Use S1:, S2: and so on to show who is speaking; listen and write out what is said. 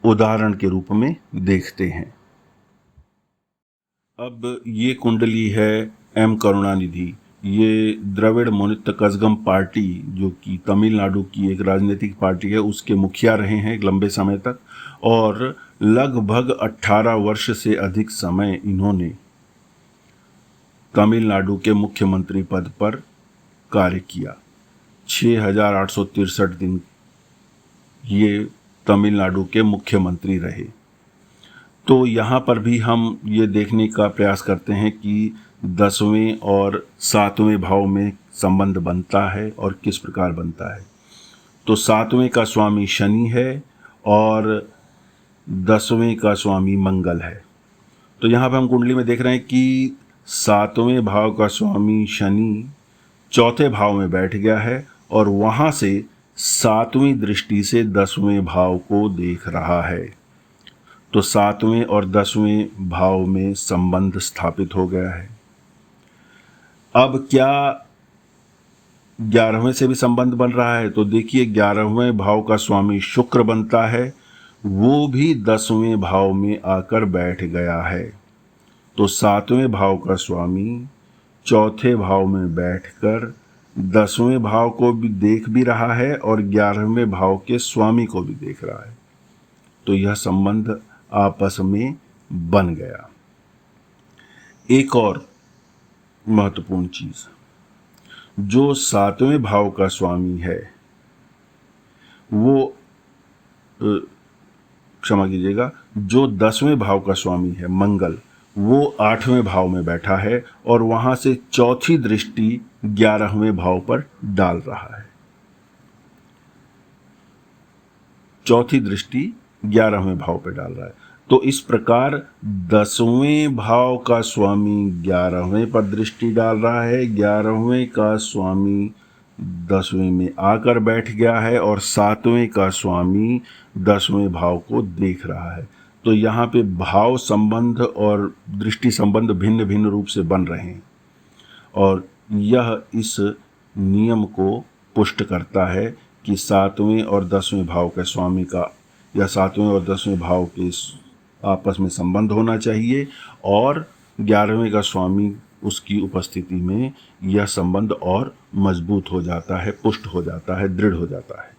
S1: उदाहरण के रूप में देखते हैं। अब ये कुंडली है एम करुणानिधि। ये द्रविड़ मुनित्र कज़गम पार्टी, जो कि तमिलनाडु की एक राजनीतिक पार्टी है, उसके मुखिया रहे हैं एक लंबे समय तक, और लगभग 18 वर्ष से अधिक समय इन्होंने तमिलनाडु के मुख्यमंत्री पद पर कार्य किया। 6,863 दिन ये तमिलनाडु के मुख्यमंत्री रहे। तो यहाँ पर भी हम ये देखने का प्रयास करते हैं कि 10वें और 7वें भाव में संबंध बनता है और किस प्रकार बनता है। तो 7वें का स्वामी शनि है और 10वें का स्वामी मंगल है। तो यहाँ पर हम कुंडली में देख रहे हैं कि 7वें भाव का स्वामी शनि 4थे भाव में बैठ गया है और वहाँ से 7वीं दृष्टि से 10वें भाव को देख रहा है। तो 7वें और 10वें भाव में संबंध स्थापित हो गया है। अब क्या 11वें से भी संबंध बन रहा है? तो देखिए, 11वें भाव का स्वामी शुक्र बनता है, वो भी 10वें भाव में आकर बैठ गया है। तो 7वें भाव का स्वामी 4थे भाव में बैठकर 10वें भाव को भी देख भी रहा है और 11वें भाव के स्वामी को भी देख रहा है। तो यह संबंध आपस में बन गया। एक और महत्वपूर्ण चीज, जो 7वें भाव का स्वामी है वो क्षमा कीजिएगा, जो 10वें भाव का स्वामी है मंगल, वो 8वें भाव में बैठा है और वहां से 4थी दृष्टि 11वें भाव पर डाल रहा है। 4थी दृष्टि 11वें भाव पर डाल रहा है। तो इस प्रकार 10वें भाव का स्वामी 11वें पर दृष्टि डाल रहा है, 11वें का स्वामी 10वें में आकर बैठ गया है और 7वें का स्वामी 10वें भाव को देख रहा है। तो यहाँ पे भाव संबंध और दृष्टि संबंध भिन्न भिन्न रूप से बन रहे हैं और यह इस नियम को पुष्ट करता है कि 7वें और 10वें भाव के स्वामी का या 7वें और 10वें भाव के आपस में संबंध होना चाहिए और 11वें का स्वामी उसकी उपस्थिति में यह संबंध और मजबूत हो जाता है, पुष्ट हो जाता है, दृढ़ हो जाता है।